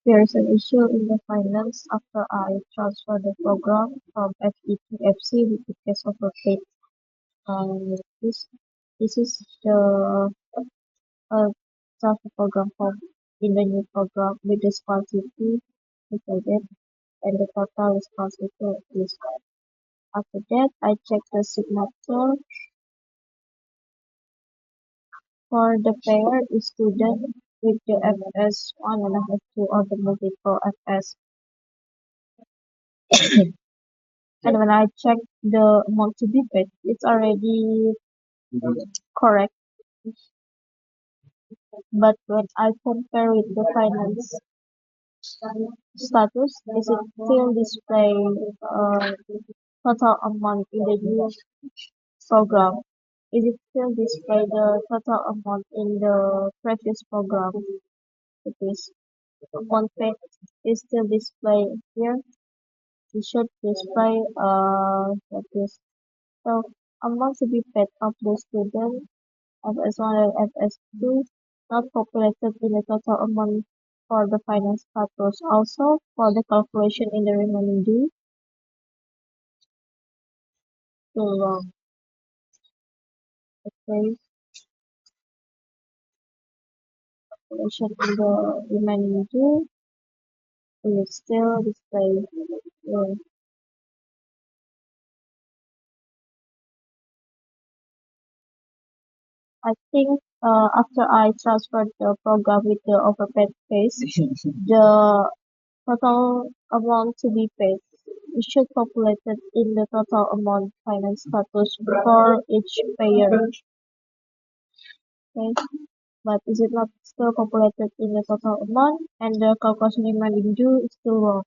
There's an issue in the finance after I transfer the program from FE to FC with the case of a paid. Um, this this is the transfer program form in the new program with the responsibility included and the total responsibility is. After that, I check the signature for the payer is student with the FS1 and FS2 or the multiple FS. And when I check the amount to be paid, it's already correct. But when I compare with the finance status, is it still display total amount in the new program? Is it still display the total amount in the previous program? It is amount paid is still display here. It should display that is so amount to be paid of the student FS1 and FS2 not populated in the total amount for the finance status. Also, for the calculation in the remaining due, the okay, calculation in the remaining due will still display. Uh, I think after I transferred the program with the overpaid case, the total amount to be paid it should populated in the total amount finance status for each payer. Okay, but is it not still populated in the total amount and the calculation remaining due is still wrong?